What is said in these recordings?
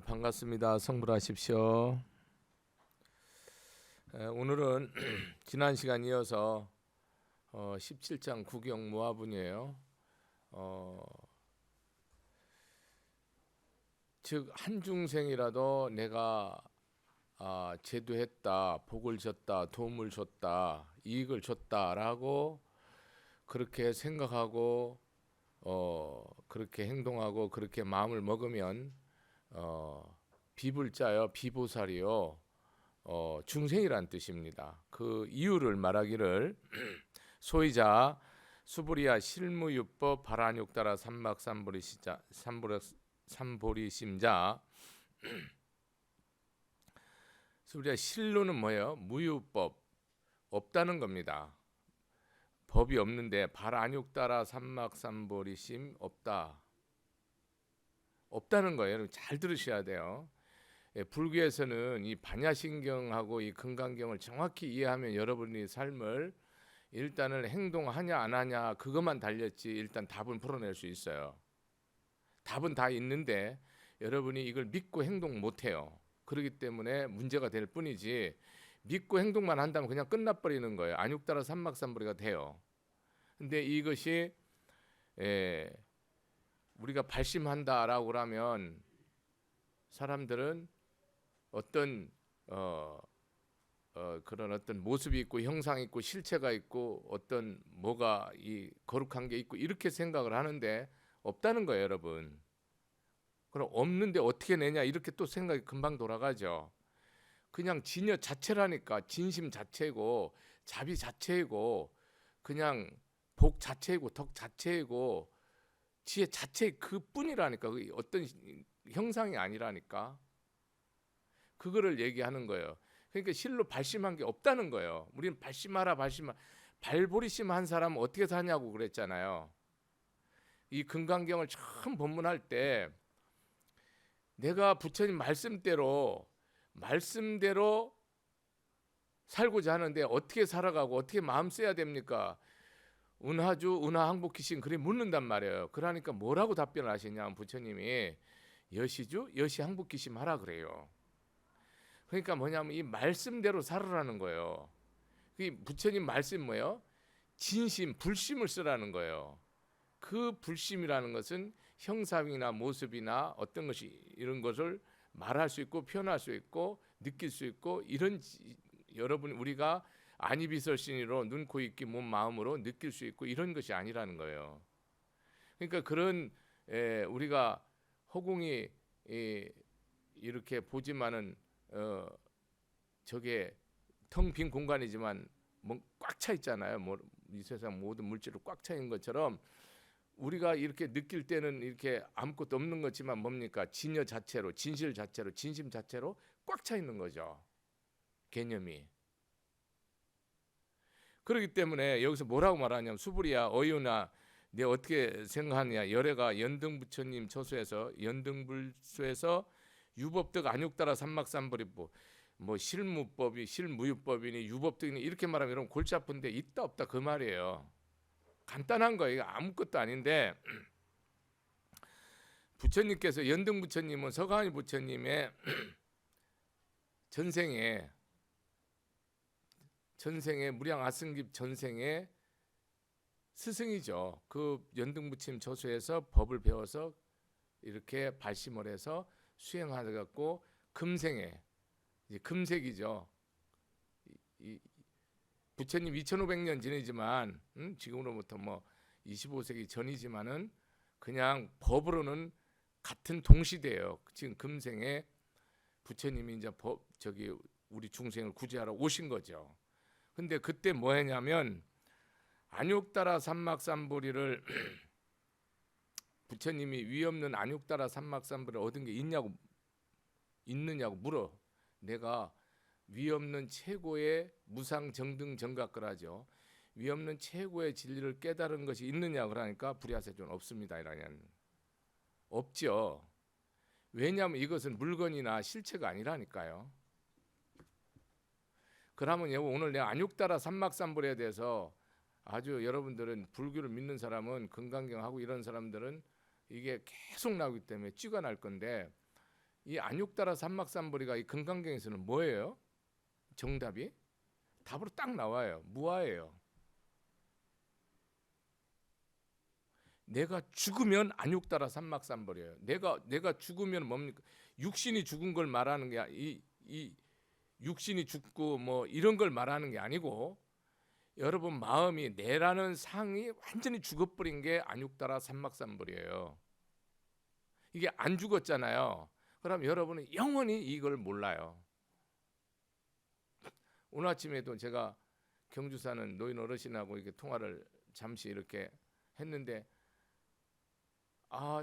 반갑습니다. 성불하십시오. 오늘은 지난 시간 이어서 17장 구경 모아분이에요. 즉 한중생이라도 내가 제도했다, 복을 줬다, 도움을 줬다, 이익을 줬다라고 그렇게 생각하고 그렇게 행동하고 그렇게 마음을 먹으면 비불자여 비보살이요 중생이란 뜻입니다. 그 이유를 말하기를 소이자 수부리야 실무유법 발안욕따라 삼보리심자 수부리야 실로는 뭐예요? 무유법 없다는 겁니다. 법이 없는데 발안욕따라 삼막삼보리심 없다는 거예요. 여러분 잘 들으셔야 돼요. 불교에서는 이 반야신경하고 이 금강경을 정확히 이해하면 여러분이 삶을 일단은 행동하냐 안 하냐 그것만 달렸지 일단 답은 풀어낼 수 있어요. 답은 다 있는데 여러분이 이걸 믿고 행동 못해요. 그렇기 때문에 문제가 될 뿐이지 믿고 행동만 한다면 그냥 끝나버리는 거예요. 안육따라 삼막삼보리가 돼요. 근데 이것이 우리가 발심한다라고 하면 사람들은 어떤 그런 어떤 모습이 있고 형상이 있고 실체가 있고 어떤 뭐가 이 거룩한 게 있고 이렇게 생각을 하는데 없다는 거예요, 여러분. 그럼 없는데 어떻게 내냐 이렇게 또 생각이 금방 돌아가죠. 그냥 진여 자체라니까 진심 자체고 자비 자체이고 그냥 복 자체이고 덕 자체이고 지혜 자체 그뿐이라니까 어떤 형상이 아니라니까 그거를 얘기하는 거예요. 그러니까 실로 발심한 게 없다는 거예요. 우리는 발심하라 발보리심 한 사람은 어떻게 사냐고 그랬잖아요. 이 금강경을 처음 법문할 때 내가 부처님 말씀대로 살고자 하는데 어떻게 살아가고 어떻게 마음 써야 됩니까? 은하주 은하항복기신 그래 묻는단 말이에요. 그러니까 뭐라고 답변을 하시냐 부처님이 여시주 여시항복기심 하라 그래요. 그러니까 뭐냐면 이 말씀대로 살으라는 거예요. 이 부처님 말씀 뭐예요? 진심 불심을 쓰라는 거예요. 그 불심이라는 것은 형상이나 모습이나 어떤 것이 이런 것을 말할 수 있고 표현할 수 있고 느낄 수 있고 이런 여러분 우리가 아니비설신으로 눈, 코, 입, 귀, 몸, 마음으로 느낄 수 있고 이런 것이 아니라는 거예요. 그러니까 그런 우리가 허공이 이렇게 보지만은 저게 텅 빈 공간이지만 뭐 꽉 차 있잖아요. 뭐 이 세상 모든 물질로 꽉 차 있는 것처럼 우리가 이렇게 느낄 때는 이렇게 아무것도 없는 거지만 뭡니까? 진여 자체로, 진실 자체로, 진심 자체로 꽉 차 있는 거죠. 개념이. 그렇기 때문에 여기서 뭐라고 말하냐면 수부리야 어이유나 내 어떻게 생각하느냐 열애가 연등부처님 처소에서 연등불수에서 유법득 안육따라 삼막삼보리법 뭐 실무법이 실무유법이니 유법득이니 이렇게 말하면 여러분 골치 아픈데 있다 없다 그 말이에요. 간단한 거예요. 아무것도 아닌데 부처님께서 연등부처님은 서가모니 부처님의 전생에 무량 아승깁 전생에 스승이죠. 그 연등부처님 저수에서 법을 배워서 이렇게 발심을 해서 수행하다 갖고 금생에 이제 금색이죠. 부처님 2500년 지내지만 지금으로부터 뭐 25세기 전이지만은 그냥 법으로는 같은 동시대예요. 지금 금생에 부처님이 이제 우리 중생을 구제하러 오신 거죠. 근데 그때 뭐 했냐면 안육따라 삼막삼보리를 부처님이 위없는 안육따라 삼막삼보리를 얻은 게 있느냐고 물어. 내가 위없는 최고의 무상정등정각을 하죠. 위없는 최고의 진리를 깨달은 것이 있느냐 그러니까 불야세존 없습니다. 이라면 없죠. 왜냐하면 이것은 물건이나 실체가 아니라니까요. 그러면 오늘 내가 안육따라 삼막삼보리에 대해서 아주 여러분들은 불교를 믿는 사람은 금강경하고 이런 사람들은 이게 계속 나오기 때문에 쥐가 날 건데 이 안육따라 삼막삼보리가 이 금강경에서는 뭐예요? 정답이 답으로 딱 나와요. 무아예요. 내가 죽으면 안육따라 삼막삼보리예요. 내가 죽으면 뭡니까? 육신이 죽은 걸 말하는 게 이 육신이 죽고 뭐 이런 걸 말하는 게 아니고 여러분 마음이 내라는 상이 완전히 죽어버린 게 안육따라 삼막삼보리예요. 이게 안 죽었잖아요. 그럼 여러분은 영원히 이걸 몰라요. 오늘 아침에도 제가 경주 사는 노인 어르신하고 이렇게 통화를 잠시 이렇게 했는데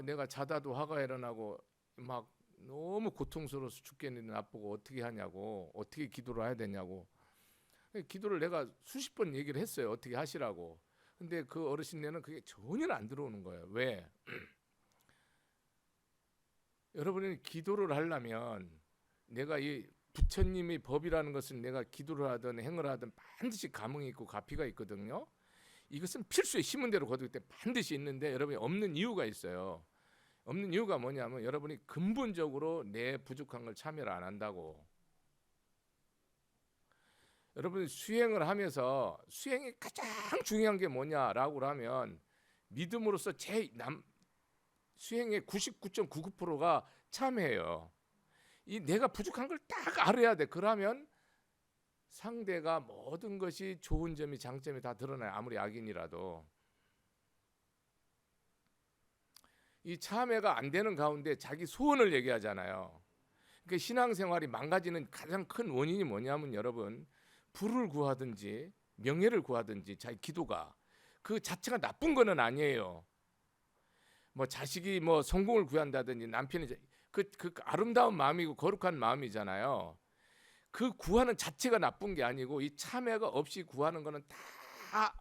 내가 자다도 화가 일어나고 막 너무 고통스러워서 죽겠는데 나보고 어떻게 하냐고, 어떻게 기도를 해야 되냐고. 기도를 내가 수십 번 얘기를 했어요. 어떻게 하시라고. 근데 그 어르신네는 그게 전혀 안 들어오는 거예요. 왜? 여러분이 기도를 하려면 내가 이 부처님의 법이라는 것은 내가 기도를 하든 행을 하든 반드시 감흥이 있고 가피가 있거든요. 이것은 필수의 심은 대로 거둘 때 반드시 있는데 여러분이 없는 이유가 있어요. 없는 이유가 뭐냐면 여러분이 근본적으로 내 부족한 걸 참여를 안 한다고. 여러분이 수행을 하면서 수행이 가장 중요한 게 뭐냐라고 하면 믿음으로써 수행의 99.99%가 참회예요. 이 내가 부족한 걸 딱 알아야 돼. 그러면 상대가 모든 것이 좋은 점이 장점이 다 드러나요. 아무리 악인이라도. 이 참회가 안 되는 가운데 자기 소원을 얘기하잖아요. 그러니까 신앙생활이 망가지는 가장 큰 원인이 뭐냐면 여러분 부를 구하든지 명예를 구하든지 자기 기도가 그 자체가 나쁜 거는 아니에요. 뭐 자식이 뭐 성공을 구한다든지 남편이 그 아름다운 마음이고 거룩한 마음이잖아요. 그 구하는 자체가 나쁜 게 아니고 이 참회가 없이 구하는 거는 다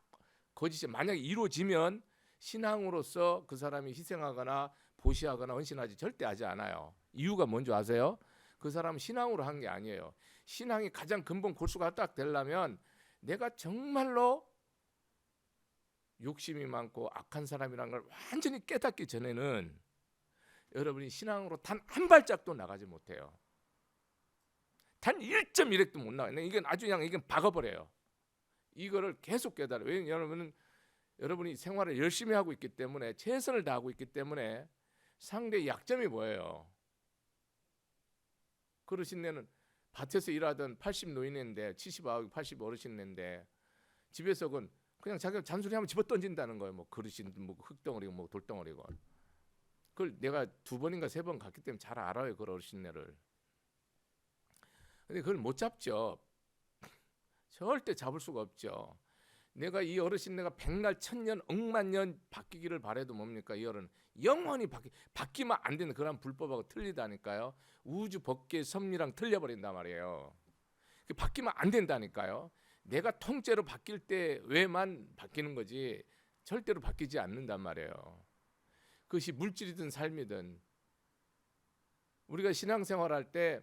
거짓이. 만약에 이루어지면 신앙으로서 그 사람이 희생하거나 보시하거나 헌신하지 절대 하지 않아요. 이유가 뭔지 아세요? 그 사람은 신앙으로 한 게 아니에요. 신앙이 가장 근본 골수가 딱 되려면 내가 정말로 욕심이 많고 악한 사람이라는 걸 완전히 깨닫기 전에는 여러분이 신앙으로 단 한 발짝도 나가지 못해요. 단 1.1획도 못 나가요. 이건 아주 그냥 이건 박아버려요. 이거를 계속 깨달아요. 왜냐하면 여러분이 생활을 열심히 하고 있기 때문에 최선을 다하고 있기 때문에 상대의 약점이 뭐예요? 그러신네는 밭에서 일하던 80 노인인데 79, 80 어르신인데 집에서 그냥 자기가 잔소리하면 집어 던진다는 거예요. 뭐 그릇이 뭐 흙덩어리고 뭐 돌덩어리고. 그걸 내가 2번인가 3번 갔기 때문에 잘 알아요. 그 어르신네를. 근데 그걸 못 잡죠. 절대 잡을 수가 없죠. 내가 이 어르신네가 100날 1000년 억만년 바뀌기를 바래도 뭡니까? 이 어른 영원히 바뀌면 안 되는 그런 불법하고 틀리다니까요. 우주 법계의 섭리랑 틀려버린단 말이에요. 바뀌면 안 된다니까요. 내가 통째로 바뀔 때 왜만 바뀌는 거지 절대로 바뀌지 않는단 말이에요. 그것이 물질이든 삶이든. 우리가 신앙생활할 때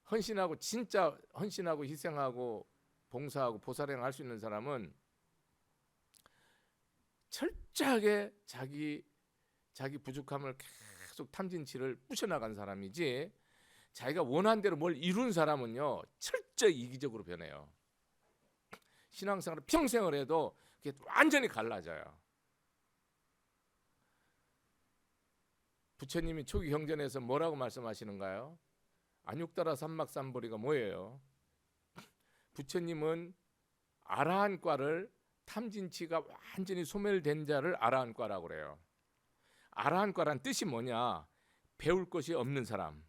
헌신하고 진짜 헌신하고 희생하고 봉사하고 보살행 할 수 있는 사람은 철저하게 자기 부족함을 계속 탐진치를 부셔나간 사람이지 자기가 원한 대로 뭘 이룬 사람은요 철저히 이기적으로 변해요. 신앙생활을 평생을 해도 그게 완전히 갈라져요. 부처님이 초기 경전에서 뭐라고 말씀하시는가요? 안육따라 삼막삼보리가 뭐예요? 부처님은 아라한과를 탐진치가 완전히 소멸된 자를 아라한과라고 그래요. 아라한과란 뜻이 뭐냐? 배울 것이 없는 사람.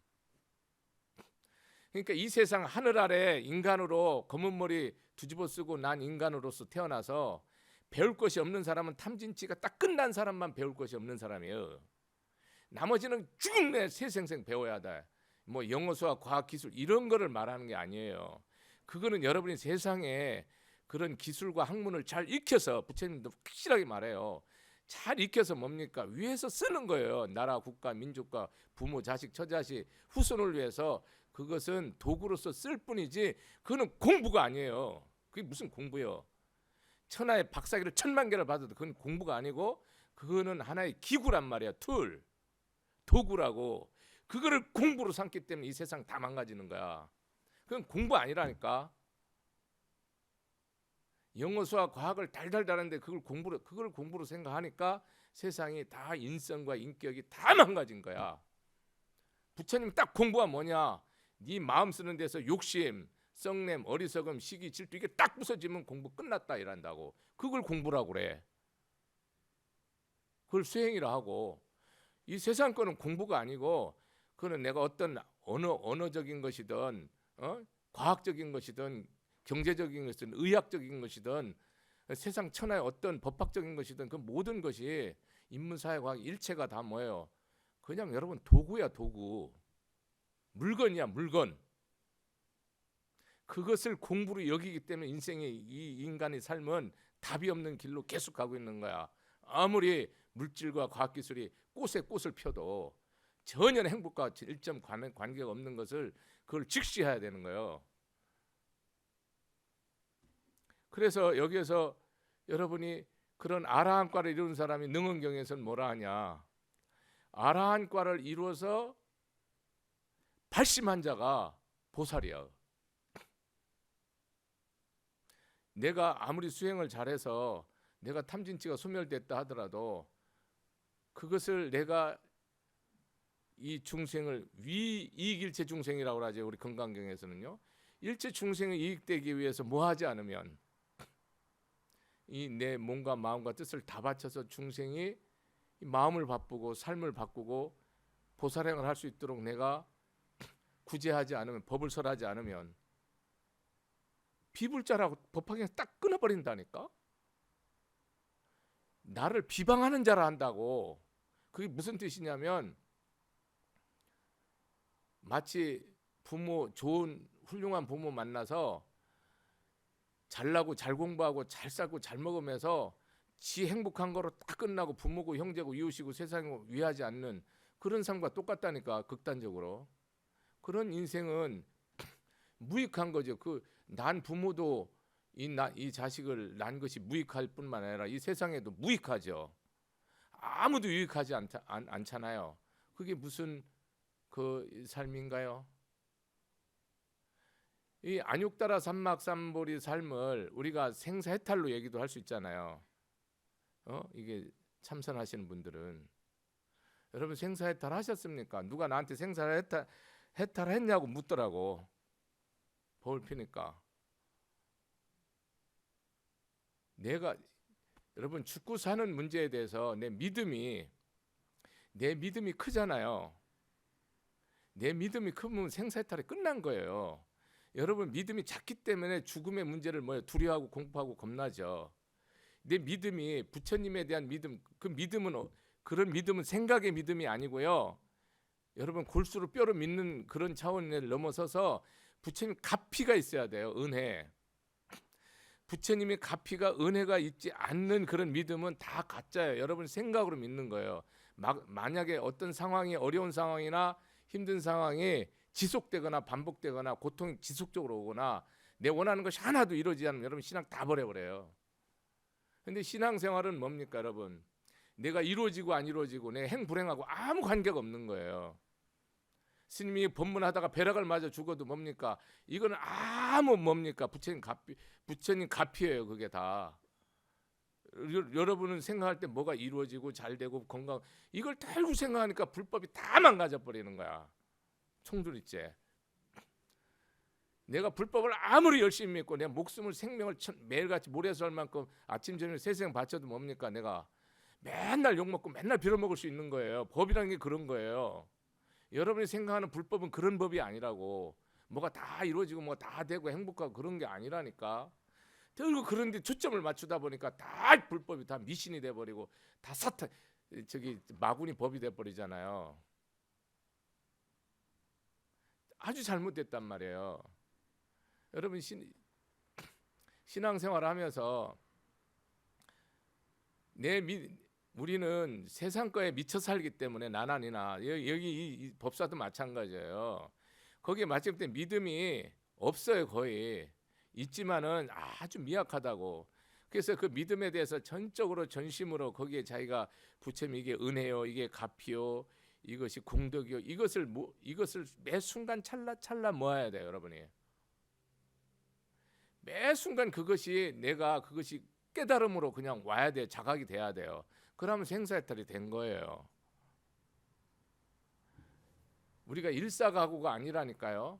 그러니까 이 세상 하늘 아래 인간으로 검은 머리 뒤집어 쓰고 난 인간으로서 태어나서 배울 것이 없는 사람은 탐진치가 딱 끝난 사람만 배울 것이 없는 사람이에요. 나머지는 죽내 새생생 배워야 돼. 뭐 영어, 수학, 과학, 기술 이런 거를 말하는 게 아니에요. 그거는 여러분이 세상에 그런 기술과 학문을 잘 익혀서 부처님도 확실하게 말해요. 잘 익혀서 뭡니까? 위해서 쓰는 거예요. 나라, 국가, 민족과 부모, 자식, 처자식, 후손을 위해서 그것은 도구로서 쓸 뿐이지 그거는 공부가 아니에요. 그게 무슨 공부예요? 천하의 박사기를 1000만 개를 받아도 그건 공부가 아니고 그거는 하나의 기구란 말이야. 툴, 도구라고. 그거를 공부로 삼기 때문에 이 세상 다 망가지는 거야. 그건 공부 아니라니까. 영어, 수학, 과학을 달달달하는데 그걸 공부로 생각하니까 세상이 다 인성과 인격이 다 망가진 거야. 부처님 딱 공부가 뭐냐? 네 마음 쓰는 데서 욕심, 썩냄, 어리석음, 시기, 질투 이게 딱 부서지면 공부 끝났다 이란다고. 그걸 공부라고 그래. 그걸 수행이라 하고. 이 세상 거는 공부가 아니고 그거는 내가 어떤 언어적인 것이든 과학적인 것이든 경제적인 것이든 의학적인 것이든 세상 천하의 어떤 법학적인 것이든 그 모든 것이 인문사회과학 일체가 다 뭐예요? 그냥 여러분 도구야, 도구. 물건이야, 물건. 그것을 공부로 여기기 때문에 인생의 이 인간의 삶은 답이 없는 길로 계속 가고 있는 거야. 아무리 물질과 과학기술이 꽃에 꽃을 펴도 전혀 행복과 일점 관계가 없는 것을 그걸 직시해야 되는 거예요. 그래서 여기에서 여러분이 그런 아라한과를 이룬 사람이 능언경에서는 뭐라 하냐? 아라한과를 이루어서 발심한 자가 보살이야. 내가 아무리 수행을 잘해서 내가 탐진치가 소멸됐다 하더라도 그것을 내가 이 중생을 이익일체 중생이라고 하죠. 우리 건강경에서는요. 일체 중생이 이익되기 위해서 뭐 하지 않으면 이 내 몸과 마음과 뜻을 다 바쳐서 중생이 마음을 바꾸고 삶을 바꾸고 보살행을 할 수 있도록 내가 구제하지 않으면, 법을 설하지 않으면 비불자라고 법화경에서 딱 끊어버린다니까. 나를 비방하는 자라 한다고. 그게 무슨 뜻이냐면 마치 좋은 훌륭한 부모 만나서 잘나고 잘 공부하고 잘 살고 잘 먹으면서 지 행복한 거로 딱 끝나고 부모고 형제고 이웃이고 세상을 위하지 않는 그런 삶과 똑같다니까. 극단적으로. 그런 인생은 무익한 거죠. 난 부모도 이 자식을 난 것이 무익할 뿐만 아니라 이 세상에도 무익하죠. 아무도 유익하지 않잖아요. 그게 무슨 그 삶인가요? 이 안육따라 삼막삼보리 삶을 우리가 생사해탈로 얘기도 할 수 있잖아요. 이게 참선하시는 분들은 여러분 생사해탈 하셨습니까? 누가 나한테 생사해탈 했냐고 묻더라고. 법을 피니까. 내가 여러분 죽고 사는 문제에 대해서 내 믿음이 크잖아요. 내 믿음이 크면 생사해탈이 끝난 거예요. 여러분 믿음이 작기 때문에 죽음의 문제를 두려워하고 공포하고 겁나죠. 내 믿음이 부처님에 대한 믿음, 그런 믿음은 생각의 믿음이 아니고요. 여러분 골수로 뼈로 믿는 그런 차원을 넘어서서 부처님 가피가 있어야 돼요. 은혜. 부처님의 가피가 은혜가 있지 않는 그런 믿음은 다 가짜예요. 여러분 생각으로 믿는 거예요. 만약에 어떤 상황이 어려운 상황이나 힘든 상황이 지속되거나 반복되거나 고통이 지속적으로 오거나 내 원하는 것이 하나도 이루어지지 않으면 여러분 신앙 다 버려버려요. 근데 신앙생활은 뭡니까 여러분? 내가 이루어지고 안 이루어지고 내 행불행하고 아무 관계가 없는 거예요. 스님이 법문하다가 벼락을 맞아 죽어도 뭡니까? 이거는 아무 뭡니까? 부처님 가피예요. 그게 다. 여러분은 생각할 때 뭐가 이루어지고 잘 되고 건강 이걸 달고 생각하니까 불법이 다 망가져 버리는 거야. 총두리째. 내가 불법을 아무리 열심히 믿고 내 목숨을 생명을 매일같이 모래 썰 만큼 아침 저녁 세생 바쳐도 뭡니까? 내가 맨날 욕먹고 맨날 빌어먹을 수 있는 거예요. 법이라는 게 그런 거예요. 여러분이 생각하는 불법은 그런 법이 아니라고. 뭐가 다 이루어지고 뭐 다 되고 행복하고 그런 게 아니라니까. 그리고 그런데 초점을 맞추다 보니까 다 불법이 다 미신이 돼버리고 다 마구니 법이 돼버리잖아요. 아주 잘못됐단 말이에요. 여러분 신앙생활을 하면서 우리는 세상 거에 미쳐 살기 때문에 나난이나 여기 이 법사도 마찬가지예요. 거기에 마침 때 믿음이 없어요. 거의 있지만은 아주 미약하다고. 그래서 그 믿음에 대해서 전적으로 전심으로 거기에 자기가 부처님 이게 은혜요, 이게 가피요, 이것이 공덕이요. 이것을 매 순간 찰나찰나 모아야 돼요, 여러분이. 매 순간 그것이 깨달음으로 그냥 와야 돼. 자각이 돼야 돼요. 그러면 생사해탈이 된 거예요. 우리가 일사가구가 아니라니까요.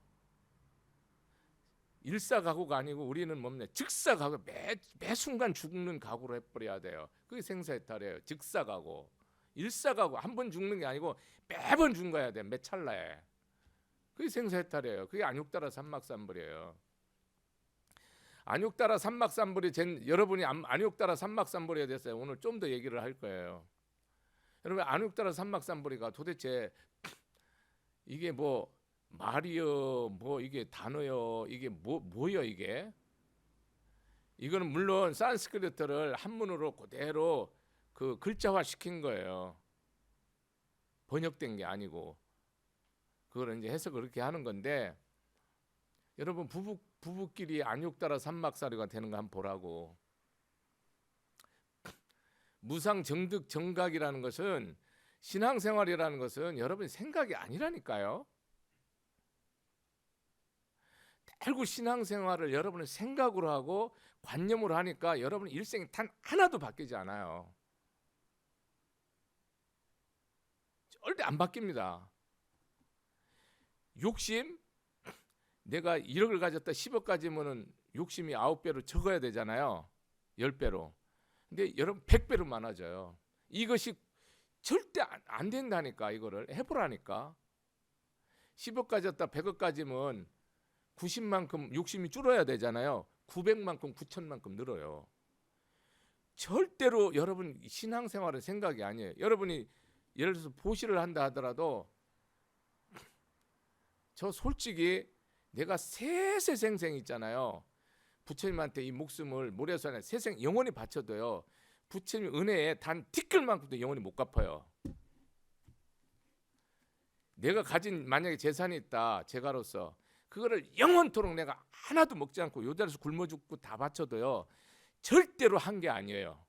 일사가구가 아니고 우리는 뭡니까? 즉사가구. 매 순간 죽는 가구로 해버려야 돼요. 그게 생사해탈이에요. 즉사가구. 일사가구. 한 번 죽는 게 아니고 매번 죽는 거야 돼. 매 찰나에. 그게 생사해탈이에요. 그게 안육따라 삼막삼불이에요. 안육따라 삼막삼불이 여러분이 안육따라 삼막삼불에 대해서 오늘 좀 더 얘기를 할 거예요. 여러분, 안육따라 삼막삼불이가 도대체 이게 뭐 말이요, 뭐 이게 단어요, 이게 뭐요 이게? 이거는 물론 산스크리트를 한문으로 그대로 그 글자화 시킨 거예요. 번역된 게 아니고. 그걸 이제 해석을 그렇게 하는 건데, 여러분 부부끼리 안육따라 삼막사리가 되는 거 한번 보라고. 무상정득 정각이라는 것은, 신앙생활이라는 것은 여러분 생각이 아니라니까요. 결국 신앙생활을 여러분은 생각으로 하고 관념으로 하니까 여러분 일생이 단 하나도 바뀌지 않아요. 절대 안 바뀝니다. 욕심, 내가 1억을 가졌다 10억 가지면은 욕심이 9배로 적어야 되잖아요. 10배로. 근데 여러분 100배로 많아져요. 이것이 절대 안 된다니까. 이거를 해보라니까. 10억 가졌다 100억 가지면 90만큼 욕심이 줄어야 되잖아요. 900만큼 9천만큼 늘어요. 절대로 여러분 신앙생활은 생각이 아니에요. 여러분이 예를 들어서 보시를 한다 하더라도, 저 솔직히 내가 세세생생 있잖아요. 부처님한테 이 목숨을 모래소에 세생 영원히 바쳐도요, 부처님 은혜에 단 티끌만큼도 영원히 못 갚아요. 내가 가진 만약에 재산이 있다, 제가로서 그거를 영원토록 내가 하나도 먹지 않고 요 자리에서 굶어 죽고 다 바쳐도요, 절대로 한 게 아니에요.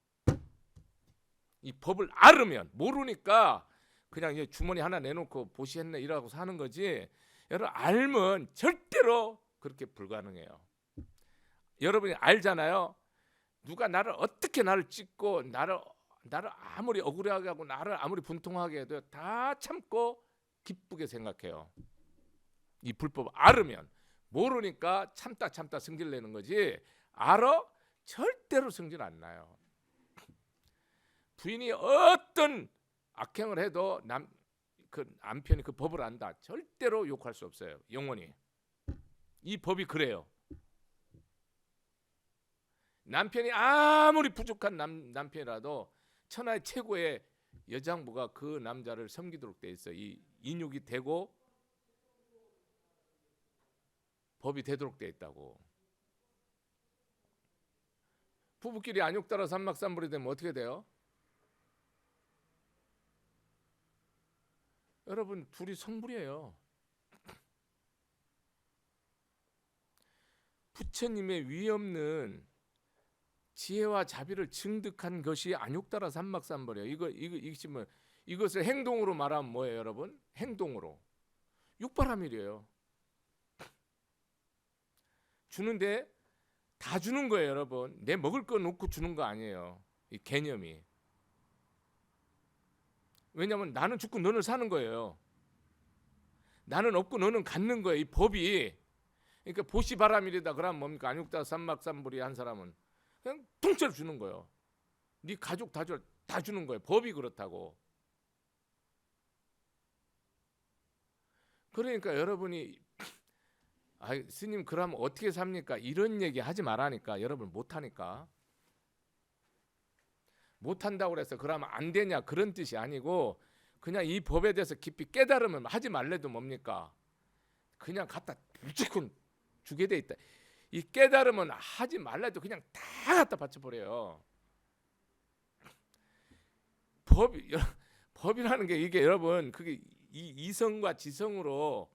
이 법을 알으면, 모르니까 그냥 주머니 하나 내놓고 보시했네 이러고 사는 거지, 여러분 알면 절대로 그렇게 불가능해요. 여러분이 알잖아요. 누가 나를 어떻게 찍고 나를 아무리 억울하게 하고 나를 아무리 분통하게 해도 다 참고 기쁘게 생각해요. 이 불법 알으면. 모르니까 참다 승질 내는 거지, 알아? 절대로 승질 안 나요. 부인이 어떤 악행을 해도 남편이 그 법을 안다, 절대로 욕할 수 없어요. 영원히. 이 법이 그래요. 남편이 아무리 부족한 남편이라도 천하의 최고의 여장부가 그 남자를 섬기도록 돼 있어요. 이 인육이 되고 법이 되도록 돼 있다고. 부부끼리 안육따라 삼막삼불이 되면 어떻게 돼요? 여러분 둘이 성불이에요. 부처님의 위없는 지혜와 자비를 증득한 것이 안육따라 삼막삼불이에요. 이것을 행동으로 말하면 뭐예요, 여러분? 행동으로 육바라밀이에요. 주는데 다 주는 거예요, 여러분. 내 먹을 거 놓고 주는 거 아니에요. 이 개념이. 왜냐하면 나는 죽고 너는 사는 거예요. 나는 없고 너는 갖는 거예요. 이 법이. 그러니까 보시바라밀이다 그러면 뭡니까? 안육따라 삼막삼불이 한 사람은 그냥 통째로 주는 거예요. 네 가족 다 주는 거예요. 법이 그렇다고. 그러니까 여러분이 스님 그러면 어떻게 삽니까? 이런 얘기 하지 말라니까. 여러분 못하니까. 못한다고 그래서 그러면 안 되냐 그런 뜻이 아니고, 그냥 이 법에 대해서 깊이 깨달으면 하지 말래도 뭡니까? 그냥 갖다 무조건 주게 돼 있다. 이 깨달으면 하지 말래도 그냥 다 갖다 바쳐버려요. 법이라는 게 이게 여러분, 그게 이성과 지성으로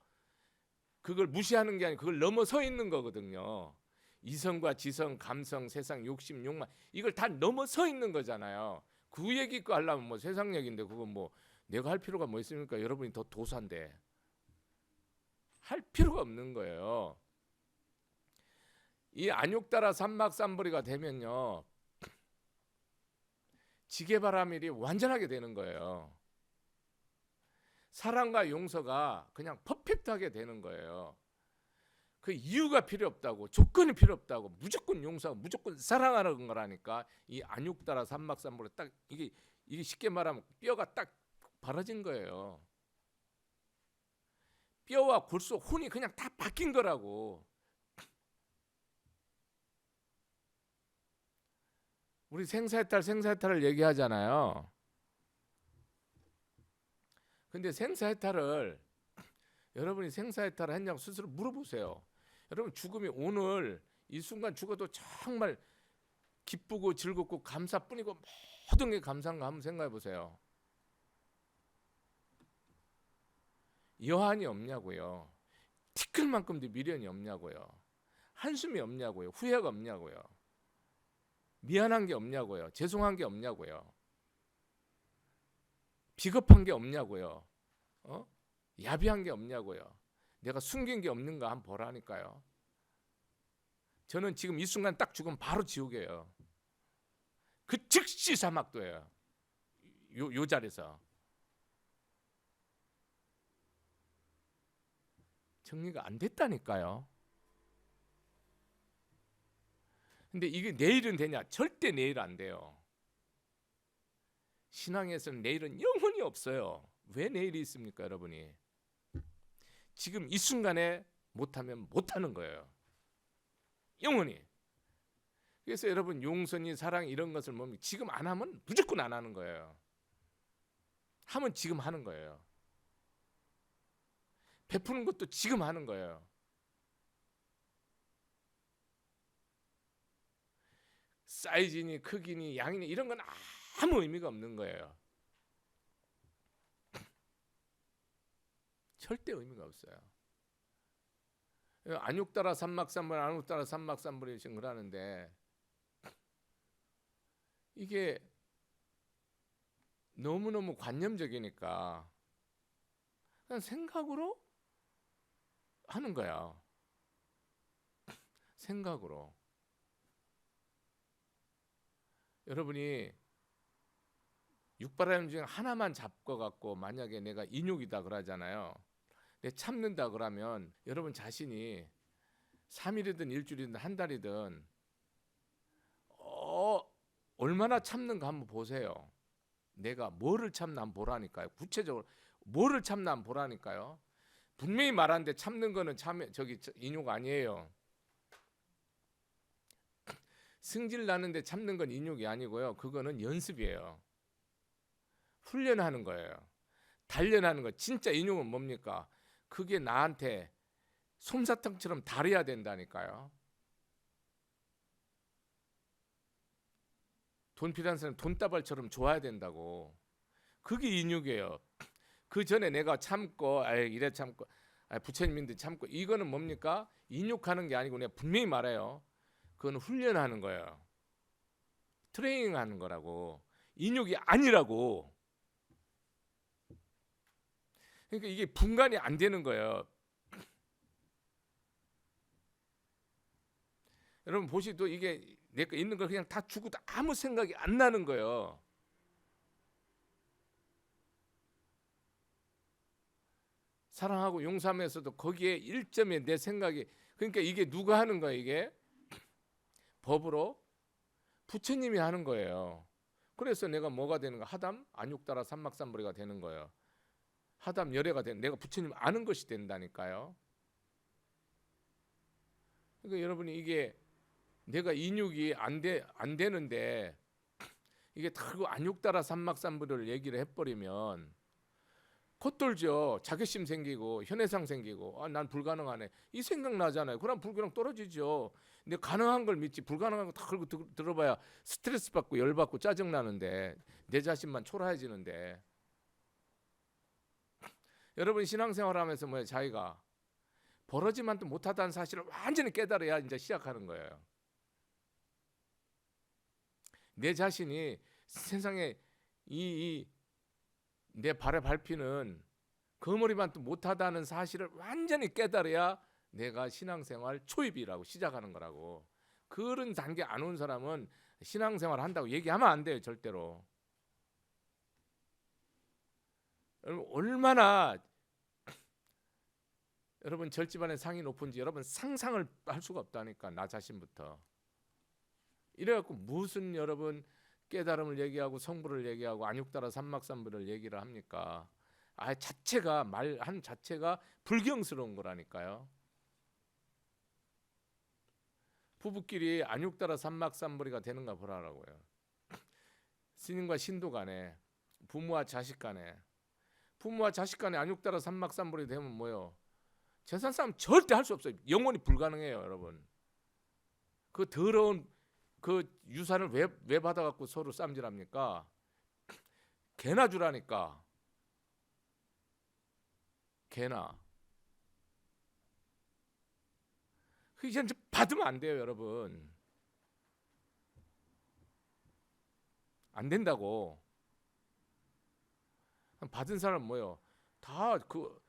그걸 무시하는 게 아니고 그걸 넘어서 있는 거거든요. 이성과 지성, 감성, 세상, 욕심, 욕망, 이걸 다 넘어서 있는 거잖아요. 그 얘기 거 하려면 뭐 세상 얘기인데 그건 뭐 내가 할 필요가 뭐 있습니까? 여러분이 더 도사인데 할 필요가 없는 거예요. 이 안육따라 삼막삼벌이가 되면요, 지게바라밀이 완전하게 되는 거예요. 사랑과 용서가 그냥 퍼펙트하게 되는 거예요. 그 이유가 필요 없다고, 조건이 필요 없다고, 무조건 용서하고 무조건 사랑하는 거라니까. 이 안육따라 삼막삼벌이 딱 이게 쉽게 말하면 뼈가 딱 바라진 거예요. 뼈와 골수 혼이 그냥 다 바뀐 거라고. 우리 생사해탈을 얘기하잖아요. 근데 생사해탈을 여러분이 생사해탈을 했냐고 스스로 물어보세요. 여러분 죽음이 오늘 이 순간 죽어도 정말 기쁘고 즐겁고 감사뿐이고 모든 게 감사한가 한번 생각해 보세요. 여한이 없냐고요. 티끌만큼도 미련이 없냐고요. 한숨이 없냐고요. 후회가 없냐고요. 미안한 게 없냐고요. 죄송한 게 없냐고요. 비겁한 게 없냐고요. 야비한 게 없냐고요. 내가 숨긴 게 없는가 한번 보라니까요. 저는 지금 이 순간 딱 죽으면 바로 지옥이에요. 그 즉시 사막도예요. 요 자리에서. 정리가 안 됐다니까요. 근데 이게 내일은 되냐? 절대 내일 안 돼요. 신앙에서는 내일은 영원히 없어요. 왜 내일이 있습니까, 여러분이? 지금 이 순간에 못하면 못하는 거예요. 영원히. 그래서 여러분 용서니 사랑 이런 것을 뭡니까? 지금 안 하면 무조건 안 하는 거예요. 하면 지금 하는 거예요. 베푸는 것도 지금 하는 거예요. 사이즈니 크기니 양이니 이런 건 아무 의미가 없는 거예요. 절대 의미가 없어요. 안육따라 삼막삼벌, 안육따라 삼막삼벌이신 거라는데 이게 너무너무 관념적이니까 그냥 생각으로 하는 거야. 생각으로. 여러분이 육바라밀 중에 하나만 잡고 갖고 만약에 내가 인육이다 그러잖아요. 내 참는다 그러면 여러분 자신이 3일이든 일주일이든 한 달이든 얼마나 참는가 한번 보세요. 내가 뭐를 참나 한번 보라니까요. 구체적으로 뭐를 참나 한번 보라니까요. 분명히 말하는데 참는 거는 인육 아니에요. 승질 나는데 참는 건 인육이 아니고요. 그거는 연습이에요. 훈련하는 거예요. 단련하는 거. 진짜 인육은 뭡니까? 그게 나한테 솜사탕처럼 달아야 된다니까요. 돈 필요한 사람 돈다발처럼 줘야 된다고. 그게 인육이에요. 그 전에 내가 참고 이래 참고 부처님인데 참고 이거는 뭡니까? 인육하는 게 아니고 내가 분명히 말해요. 그건 훈련하는 거예요. 트레이닝하는 거라고. 인육이 아니라고. 그러니까 이게 분간이 안 되는 거예요. 여러분 보시도 이게 내가 있는 걸 그냥 다 주고 아무 생각이 안 나는 거예요. 사랑하고 용서하면서도 거기에 1점에 내 생각이, 그러니까 이게 누가 하는 거예요? 이게 법으로 부처님이 하는 거예요. 그래서 내가 뭐가 되는 거야? 하담 안육따라 삼막삼벌이가 되는 거예요. 하담 열애가 되는, 내가 부처님 아는 것이 된다니까요. 그러니까 여러분이 이게 내가 인육이 안 되는데 이게 다 안육따라 삼막삼벌을 얘기를 해버리면 겉돌죠. 자괴심 생기고 현해상 생기고 난 불가능하네 이 생각 나잖아요. 그럼 불가능 떨어지죠. 근데 가능한 걸 믿지 불가능한 거 다 걸고 들어봐야 스트레스 받고 열받고 짜증 나는데 내 자신만 초라해지는데. 여러분 신앙생활하면서 뭐예요? 자기가 벌어지만도 못하다는 사실을 완전히 깨달아야 이제 시작하는 거예요. 내 자신이 세상에 이 내 발에 밟히는 거머리만 또 못하다는 사실을 완전히 깨달아야 내가 신앙생활 초입이라고 시작하는 거라고. 그런 단계 안 온 사람은 신앙생활 한다고 얘기하면 안 돼요, 절대로. 여러분 얼마나 여러분 절집안의 상이 높은지 여러분 상상을 할 수가 없다니까. 나 자신부터. 이래갖고 무슨 여러분 깨달음을 얘기하고 성부를 얘기하고 안육따라 삼막삼부를 얘기를 합니까? 자체가 말한 자체가 불경스러운 거라니까요. 부부끼리 안육따라 삼막삼부리가 되는가 보라라고요. 스님과 신도 간에, 부모와 자식 간에, 부모와 자식 간에 안육따라 삼막삼부리 되면 뭐요? 재산 싸움 절대 할 수 없어요. 영원히 불가능해요, 여러분. 그 더러운 그 유산을 왜 받아갖고 서로 쌈질합니까? 개나 주라니까. 개나. 이제 받으면 안 돼요, 여러분. 안 된다고. 받은 사람 뭐요? 다 그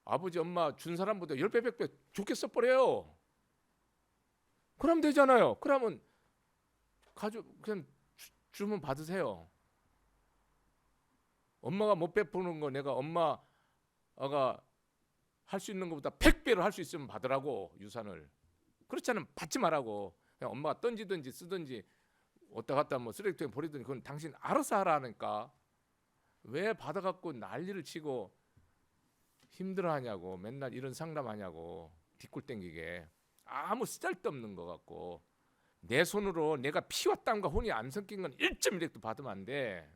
아버지 엄마 준 사람보다 10배 100배 좋게 써버려요. 그럼 되잖아요. 그러면 그냥 주면 받으세요. 엄마가 못 베푸는 거 내가 엄마가 할 수 있는 것보다 100배로 할 수 있으면 받으라고. 유산을. 그렇지 않으면 받지 말라고. 그냥 엄마가 던지든지 쓰든지 왔다 갔다 뭐 쓰레기통에 버리든지 그건 당신 알아서 하라니까. 왜 받아갖고 난리를 치고 힘들어하냐고. 맨날 이런 상담하냐고. 뒷골 땡기게. 아무 쓰잘데없는 거 같고. 내 손으로 내가 피와 땀과 혼이 안 섞인 건 1.1핵도 받으면 안 돼.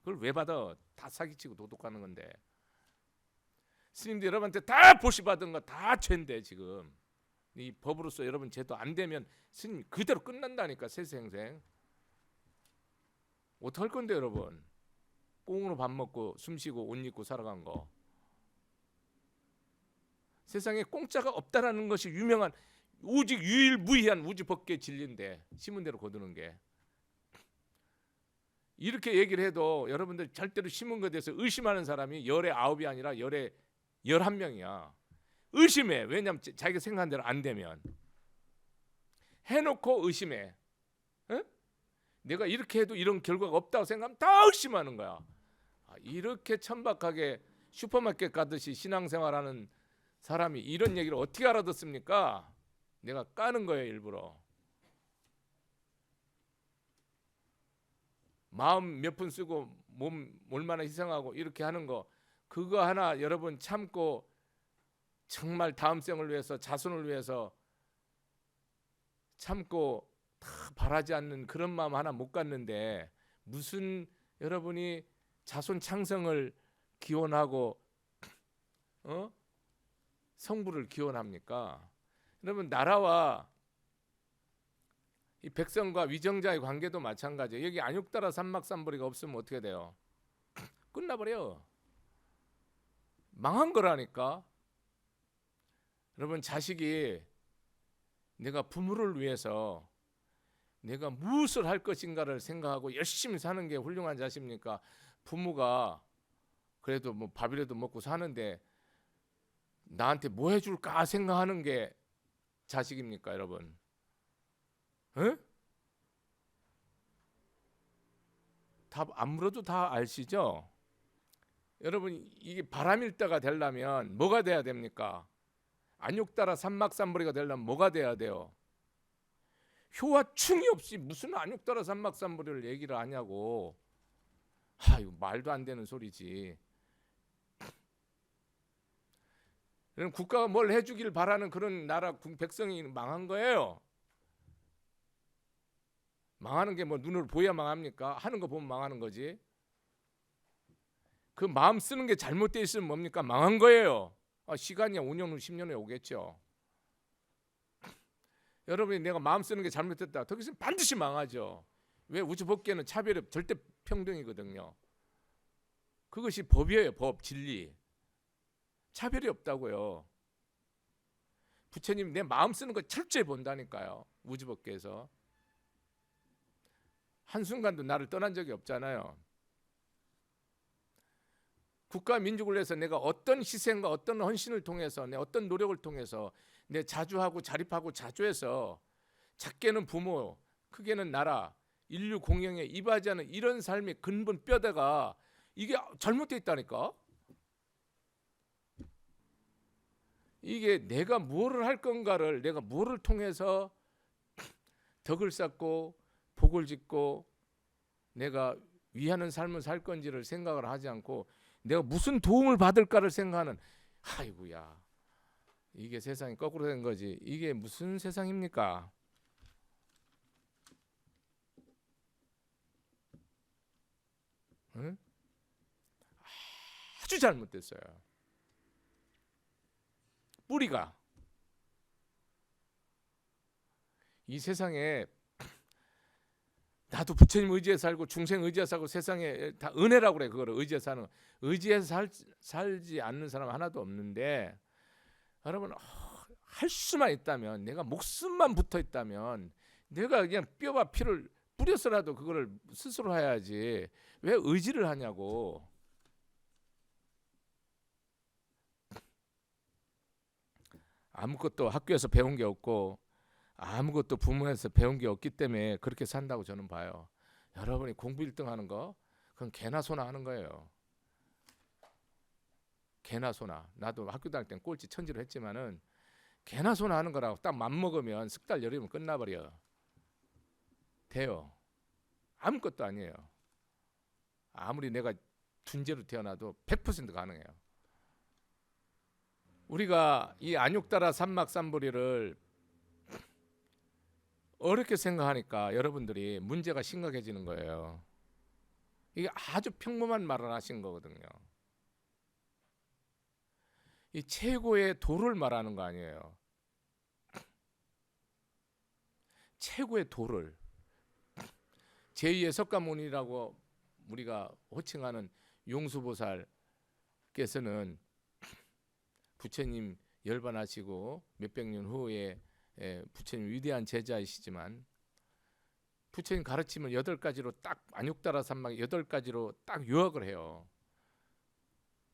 그걸 왜 받아? 다 사기치고 도둑하는 건데. 스님들 여러분한테 다 보시받은 거 다 죄인데 지금. 이 법으로서 여러분 제도 안 되면 스님 그대로 끝난다니까. 세생생. 어떡할 건데 여러분. 꽁으로 밥 먹고 숨쉬고 옷 입고 살아간 거. 세상에 공짜가 없다라는 것이 유명한 오직 유일무이한 우주법계 진리인데 심은 대로 거두는 게. 이렇게 얘기를 해도 여러분들 절대로 심은 것에 대해서 의심하는 사람이 열의 9이 아니라 열의 11명이야. 의심해. 왜냐하면 자기가 생각한 대로 안 되면. 해놓고 의심해. 에? 내가 이렇게 해도 이런 결과가 없다고 생각하면 다 의심하는 거야. 이렇게 천박하게 슈퍼마켓 가듯이 신앙생활하는 사람이 이런 얘기를 어떻게 알아듣습니까? 내가 까는 거예요, 일부러. 마음 몇 푼 쓰고 몸 얼마나 희생하고 이렇게 하는 거, 그거 하나 여러분 참고 정말 다음 생을 위해서, 자손을 위해서 참고 다 바라지 않는 그런 마음 하나 못 갖는데 무슨 여러분이 자손 창성을 기원하고 성부를 기원합니까? 여러분 나라와 이 백성과 위정자의 관계도 마찬가지예요. 여기 안육따라 삼막삼보리가 없으면 어떻게 돼요? 끝나버려. 망한 거라니까. 여러분 자식이 내가 부모를 위해서 내가 무엇을 할 것인가를 생각하고 열심히 사는 게 훌륭한 자식입니까? 부모가 그래도 뭐 밥이라도 먹고 사는데 나한테 뭐 해줄까 생각하는 게 자식입니까, 여러분? 에? 답 안 물어도 다 아시죠? 여러분 이게 바람일다가 되려면 뭐가 돼야 됩니까? 안육따라 삼막삼보리가 되려면 뭐가 돼야 돼요? 효와 충이 없이 무슨 안육따라 삼막삼보리를 얘기를 하냐고. 이거 말도 안 되는 소리지. 그럼 국가가 뭘 해주길 바라는 그런 나라 백성이 망한 거예요. 망하는 게 뭐 눈으로 보여야 망합니까? 하는 거 보면 망하는 거지. 그 마음 쓰는 게 잘못돼 있으면 뭡니까? 망한 거예요. 시간이야 5년 후 10년 후에 오겠죠. 여러분이 내가 마음 쓰는 게 잘못됐다. 더 있으면 반드시 망하죠. 왜? 우주법계는 차별이 절대 평등이거든요. 그것이 법이에요. 법, 진리. 차별이 없다고요. 부처님 내 마음 쓰는 거 철저히 본다니까요. 우주법계에서. 한순간도 나를 떠난 적이 없잖아요. 국가 민족을 위해서 내가 어떤 희생과 어떤 헌신을 통해서 내 어떤 노력을 통해서 내 자주하고 자립하고 자주해서 작게는 부모, 크게는 나라, 인류 공영에 이바지하는 이런 삶의 근본 뼈대가 이게 잘못되어 있다니까. 이게 내가 무엇을 할 건가를 내가 무엇을 통해서 덕을 쌓고 복을 짓고 내가 위하는 삶을 살 건지를 생각을 하지 않고 내가 무슨 도움을 받을까를 생각하는, 아이고야, 이게 세상이 거꾸로 된 거지. 이게 무슨 세상입니까? 응? 아주 잘못됐어요. 뿌리가 이 세상에 나도 부처님 의지해 살고 중생 의지해 살고 세상에 다 은혜라고 그래. 그거를 의지해 사는 거. 의지해서 살지 않는 사람 하나도 없는데 여러분, 할 수만 있다면 내가 목숨만 붙어 있다면 내가 그냥 뼈와 피를 뿌려서라도 그거를 스스로 해야지 왜 의지를 하냐고. 아무것도 학교에서 배운 게 없고 아무것도 부모에서 배운 게 없기 때문에 그렇게 산다고 저는 봐요. 여러분이 공부 1등 하는 거 그건 개나 소나 하는 거예요. 개나 소나. 나도 학교 다닐 땐 꼴찌 천지로 했지만은 개나 소나 하는 거라고 딱 맘먹으면 석 달 열이면 끝나버려. 돼요. 아무것도 아니에요. 아무리 내가 둔재로 태어나도 100% 가능해요. 우리가 이 안욕따라 삼막삼부리를 어렵게 생각하니까 여러분들이 문제가 심각해지는 거예요. 이게 아주 평범한 말을 하신 거거든요. 이 최고의 도를 말하는 거 아니에요. 최고의 도를. 제2의 석가모니라고 우리가 호칭하는 용수보살께서는 부처님 열반하시고 몇백 년 후에 부처님 위대한 제자이시지만 부처님 가르침을 8가지로 딱 안욕따라 삼막 8가지로 딱 요약을 해요.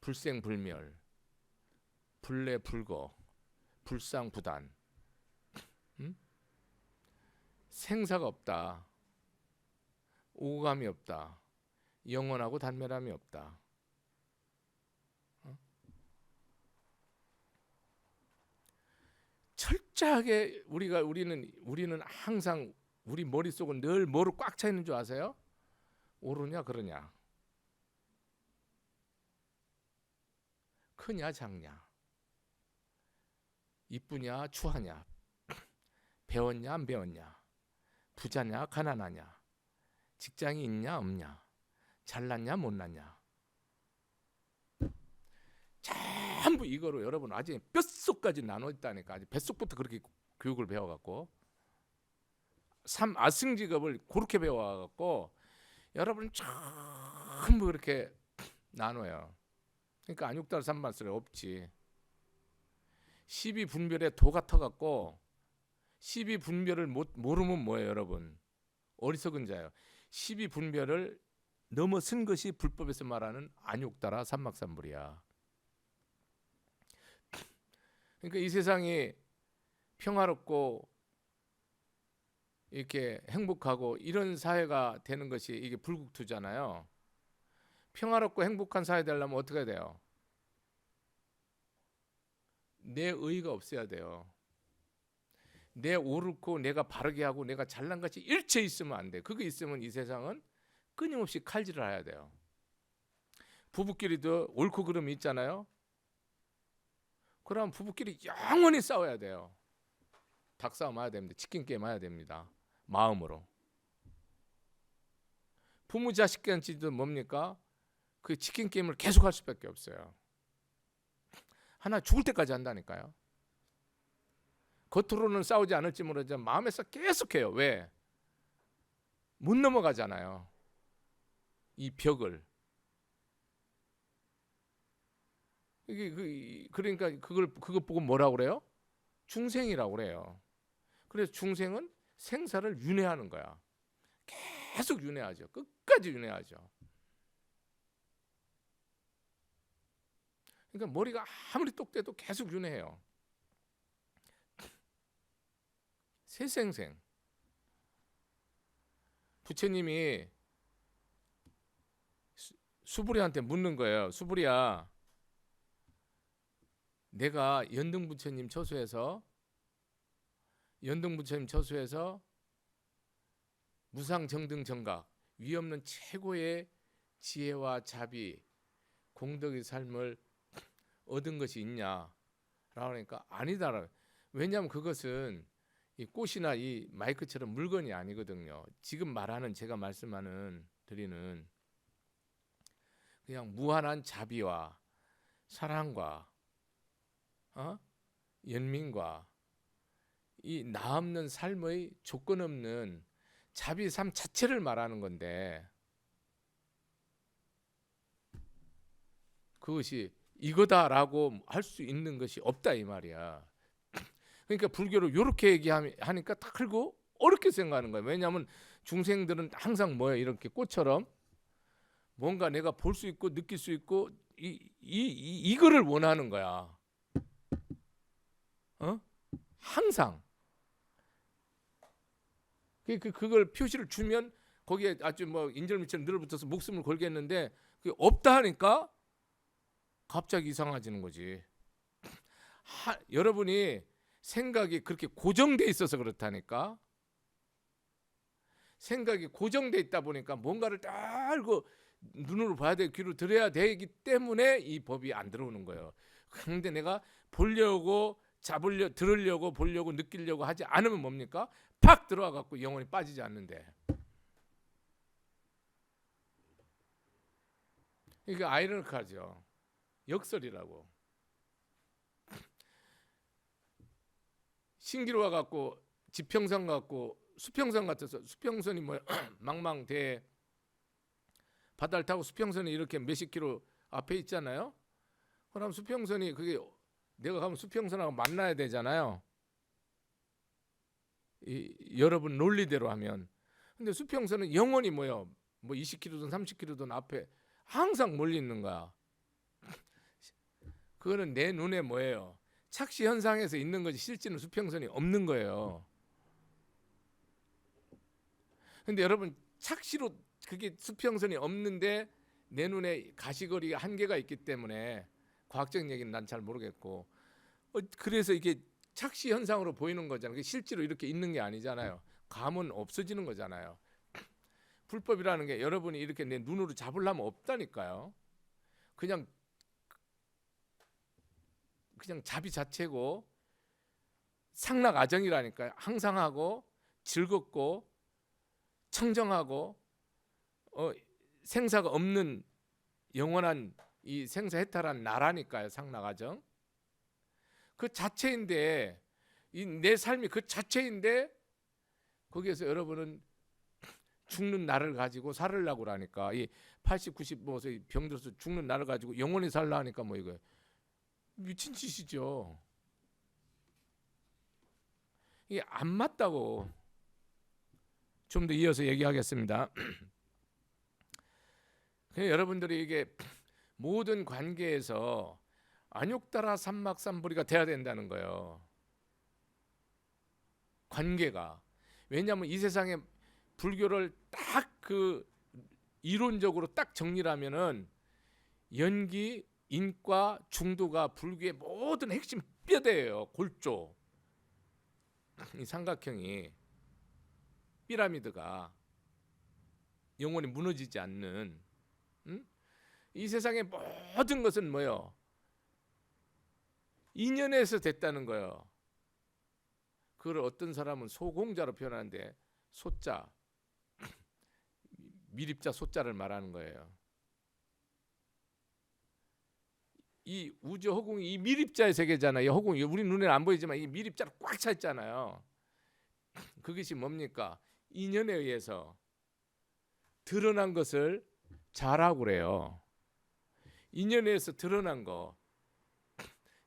불생불멸, 불례불거, 불상부단, 생사가 없다, 오감이 없다, 영원하고 단멸함이 없다. 철저하게 우리는 항상 우리 머릿속은 늘 뭐로 꽉 차 있는 줄 아세요? 옳으냐 그러냐, 크냐 작냐, 이쁘냐 추하냐, 배웠냐 안 배웠냐, 부자냐 가난하냐, 직장이 있냐 없냐, 잘났냐 못났냐, 전부 이거로 여러분 아직 뼛속까지 나눠 있다니까. 아직 뱃속부터 그렇게 교육을 배워갖고 아승직업을 그렇게 배워갖고 여러분 전부 그렇게 나눠요. 그러니까 안욕따라 삼만스레 없지. 12분별에 도 같아갖고 12분별을 모르면 뭐예요 여러분? 어리석은 자예요. 12분별을 넘어선 것이 불법에서 말하는 안욕따라 삼막삼불이야. 그러니까 이 세상이 평화롭고 이렇게 행복하고 이런 사회가 되는 것이 이게 불국토잖아요. 평화롭고 행복한 사회 되려면 어떻게 해야 돼요? 내 의의가 없어야 돼요. 내 옳고 내가 바르게 하고 내가 잘난 것이 일체 있으면 안 돼. 그게 있으면 이 세상은 끊임없이 칼질을 해야 돼요. 부부끼리도 옳고 그름이 있잖아요. 그럼 부부끼리 영원히 싸워야 돼요. 닭싸움 해야 됩니다. 치킨 게임 해야 됩니다. 마음으로. 부모 자식 간지도 뭡니까? 그 치킨 게임을 계속 할 수밖에 없어요. 하나 죽을 때까지 한다니까요. 겉으로는 싸우지 않을지 모르지만 마음에서 계속해요. 왜? 못 넘어가잖아요. 이 벽을. 그러니까 그걸 보고 뭐라고 그래요? 중생이라고 그래요. 그래서 중생은 생사를 윤회하는 거야. 계속 윤회하죠. 끝까지 윤회하죠. 그러니까 머리가 아무리 똑대도 계속 윤회해요. 새생생. 부처님이 수부리한테 묻는 거예요. 수부리야, 내가 연등부처님 처소에서 무상정등정각 위없는 최고의 지혜와 자비, 공덕의 삶을 얻은 것이 있냐? 라고 하니까 아니다라. 왜냐하면 그것은 이 꽃이나 이 마이크처럼 물건이 아니거든요. 지금 말하는, 제가 드리는 그냥 무한한 자비와 사랑과 연민과 이 나 없는 삶의 조건 없는 자비 삶 자체를 말하는 건데, 그것이 이거다라고 할 수 있는 것이 없다 이 말이야. 그러니까 불교로 이렇게 얘기하니까 다 그리고 어렵게 생각하는 거예요. 왜냐하면 중생들은 항상 뭐예요? 이렇게 꽃처럼 뭔가 내가 볼 수 있고 느낄 수 있고 이거를 원하는 거야. 항상. 그걸 표시를 주면 거기에 아주 뭐 인절미처럼 늘어붙어서 목숨을 걸겠는데, 그게 없다 하니까 갑자기 이상해지는 거지. 여러분이 생각이 그렇게 고정돼 있어서 그렇다니까. 생각이 고정돼 있다 보니까 뭔가를 딱 알고 눈으로 봐야 되고 귀로 들어야 되기 때문에 이 법이 안 들어오는 거예요. 그런데 내가 보려고 들으려고 보려고 느끼려고 하지 않으면 뭡니까? 팍 들어와 갖고 영혼이 빠지지 않는데. 이게 아이러니컬하죠. 역설이라고. 신기루 와 갖고 지평선 갖고 수평선 같아서, 수평선이 뭐야? 망망대해 바다를 타고 수평선이 이렇게 몇십 킬로 앞에 있잖아요. 그럼 수평선이 그게 내가 가면 수평선하고 만나야 되잖아요. 여러분 논리대로 하면. 근데 수평선은 영원히 뭐요? 뭐 20km든 30km든 앞에 항상 멀리 있는 거야. 그거는 내 눈에 뭐예요? 착시 현상에서 있는 거지 실제는 수평선이 없는 거예요. 근데 여러분 착시로 그게 수평선이 없는데 내 눈에 가시거리가 한계가 있기 때문에, 과학적 얘기는 난 잘 모르겠고, 그래서 이게 착시 현상으로 보이는 거잖아요. 실제로 이렇게 있는 게 아니잖아요. 감은 없어지는 거잖아요. 불법이라는 게 여러분이 이렇게 내 눈으로 잡으려면 없다니까요. 그냥 자비 자체고 상락아정이라니까요. 항상하고 즐겁고 청정하고 생사가 없는 영원한 이 생사해탈한 나라니까요. 상락아정. 그 자체인데, 내 삶이 그 자체인데 거기에서 여러분은 죽는 나를 가지고 살으려고 하니까, 이 80, 90 뭐 병들어서 죽는 나를 가지고 영원히 살라 하니까 뭐 이거 미친 짓이죠. 이게 안 맞다고. 좀 더 이어서 얘기하겠습니다. 여러분들이 이게 모든 관계에서 안욕따라 삼막삼보리가 돼야 된다는 거예요. 관계가. 왜냐하면 이 세상에 불교를 딱 그 이론적으로 딱 정리를 하면은 연기, 인과, 중도가 불교의 모든 핵심 뼈대예요. 골조. 이 삼각형이, 피라미드가 영원히 무너지지 않는, 이 세상의 모든 것은 뭐예요? 인연에서 됐다는 거예요. 그걸 어떤 사람은 소공자로 표현하는데, 소자, 미립자 소자를 말하는 거예요. 이 우주 허공이 이 미립자의 세계잖아요. 이 허공이 우리 눈에 안 보이지만 이 미립자로 꽉 차 있잖아요. 그것이 뭡니까? 인연에 의해서 드러난 것을 자라고 그래요. 인연에 의해서 드러난 거.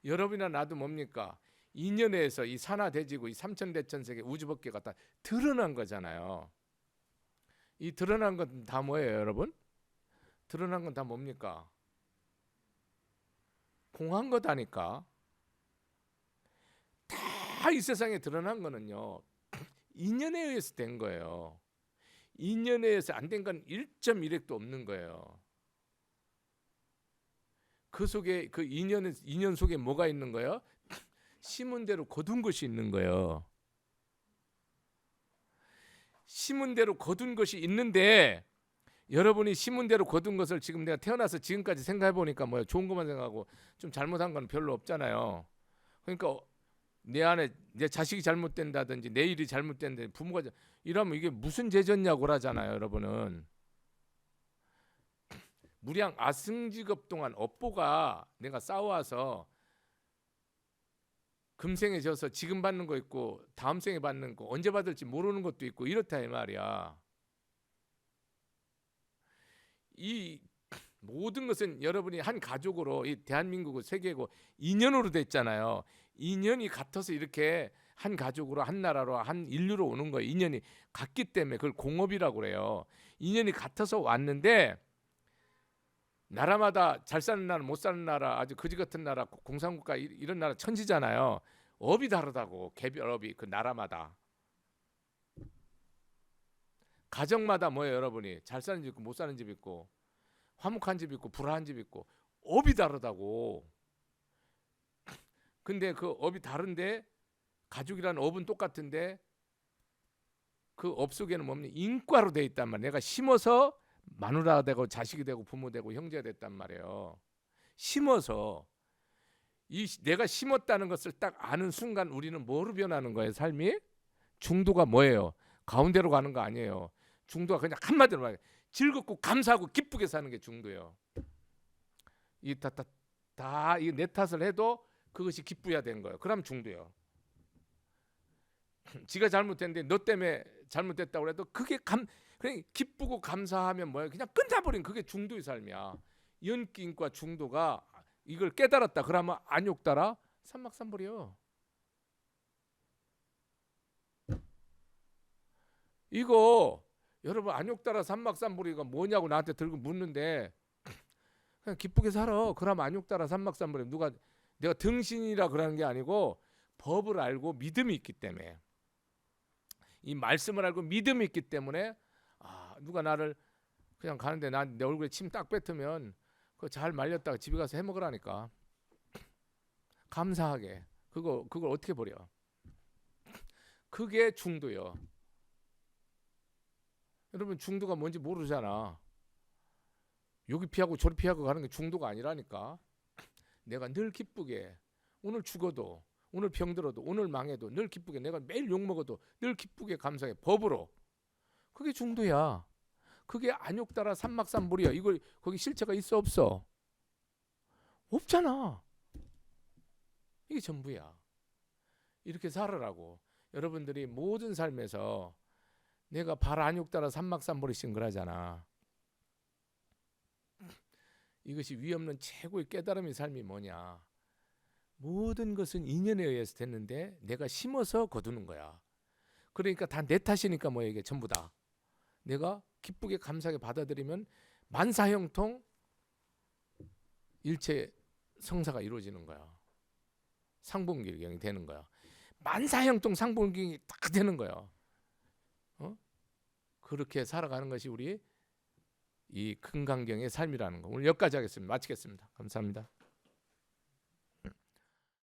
여러분이나 나도 뭡니까? 인연에 의해서 이 산하대지구, 이 삼천대천세계 우주법계가 다 드러난 거잖아요. 이 드러난 건 다 뭐예요, 여러분? 드러난 건 다 뭡니까? 공한 거다니까. 다 이 세상에 드러난 거는요, 인연에 의해서 된 거예요. 인연에 의해서 안 된 건 1.1핵도 없는 거예요. 그 속에 그 인연 속에 뭐가 있는 거예요? 심은 대로 거둔 것이 있는 거예요. 심은 대로 거둔 것이 있는데, 여러분이 심은 대로 거둔 것을 지금 내가 태어나서 지금까지 생각해 보니까 뭐야, 좋은 것만 생각하고 좀 잘못한 건 별로 없잖아요. 그러니까 내 안에 내 자식이 잘못된다든지 내 일이 잘못된다든지 부모가 이러면 이게 무슨 죄졌냐고 그러잖아요. 여러분은 무량 아승직업 동안 업보가 내가 쌓아와서 금생에 져서 지금 받는 거 있고 다음 생에 받는 거 언제 받을지 모르는 것도 있고 이렇다 이 말이야. 이 모든 것은 여러분이 한 가족으로 이 대한민국은 세계고 인연으로 됐잖아요. 인연이 같아서 이렇게 한 가족으로 한 나라로 한 인류로 오는 거예요. 인연이 같기 때문에 그걸 공업이라고 그래요. 인연이 같아서 왔는데 나라마다 잘 사는 나라 못 사는 나라 아주 거지 같은 나라 공산국가 이런 나라 천지잖아요. 업이 다르다고. 개별업이 그 나라마다 가정마다 뭐예요 여러분이. 잘 사는 집 있고 못 사는 집 있고 화목한 집 있고 불화한 집 있고 업이 다르다고. 근데 그 업이 다른데 가족이라는 업은 똑같은데 그 업 속에는 뭡니까? 인과로 돼 있단 말이에요. 내가 심어서 마누라가 되고 자식이 되고 부모 되고 형제가 됐단 말이에요. 심어서 내가 심었다는 것을 딱 아는 순간 우리는 뭐로 변하는 거예요? 삶이? 중도가 뭐예요? 가운데로 가는 거 아니에요. 중도가 그냥 한마디로 말해 즐겁고 감사하고 기쁘게 사는 게 중도예요. 이 다 이 내 탓을 해도 그것이 기쁘야 되는 거예요. 그럼 중도예요. 지가 잘못했는데 너 때문에 잘못됐다고 해도 그게 그냥 기쁘고 감사하면 뭐예요? 그냥 끝나버린 그게 중도의 삶이야. 연기인과 중도가 이걸 깨달았다. 그러면 안욕 따라 삼막삼불이요. 이거 여러분 안욕 따라 삼막삼불이가 뭐냐고 나한테 들고 묻는데 그냥 기쁘게 살아. 그러면 안욕 따라 삼막삼불이. 누가 내가 등신이라 그러는 게 아니고 법을 알고 믿음이 있기 때문에 이 말씀을 알고 믿음이 있기 때문에 누가 나를 그냥 가는데 난 내 얼굴에 침 딱 뱉으면 그거 잘 말렸다가 집에 가서 해먹으라니까. 감사하게. 그걸 어떻게 버려. 그게 중도요. 여러분 중도가 뭔지 모르잖아. 여기 피하고 저리 피하고 가는 게 중도가 아니라니까. 내가 늘 기쁘게 오늘 죽어도 오늘 병들어도 오늘 망해도 늘 기쁘게 내가 매일 욕먹어도 늘 기쁘게 감사해. 법으로. 그게 중도야. 그게 안욕 따라 삼막삼불이야. 이걸 거기 실체가 있어 없어? 없잖아. 이게 전부야. 이렇게 살아라고. 여러분들이 모든 삶에서 내가 발 안욕 따라 삼막삼불이신 거라잖아. 이것이 위없는 최고의 깨달음의 삶이 뭐냐. 모든 것은 인연에 의해서 됐는데 내가 심어서 거두는 거야. 그러니까 다 내 탓이니까 뭐야 이게 전부 다. 내가 기쁘게 감사하게 받아들이면 만사형통 일체 성사가 이루어지는 거야. 상봉길경이 되는 거야. 만사형통 상봉길경이 딱 되는 거야. 그렇게 살아가는 것이 우리 이 금강경의 삶이라는 거. 오늘 여기까지 하겠습니다. 마치겠습니다. 감사합니다.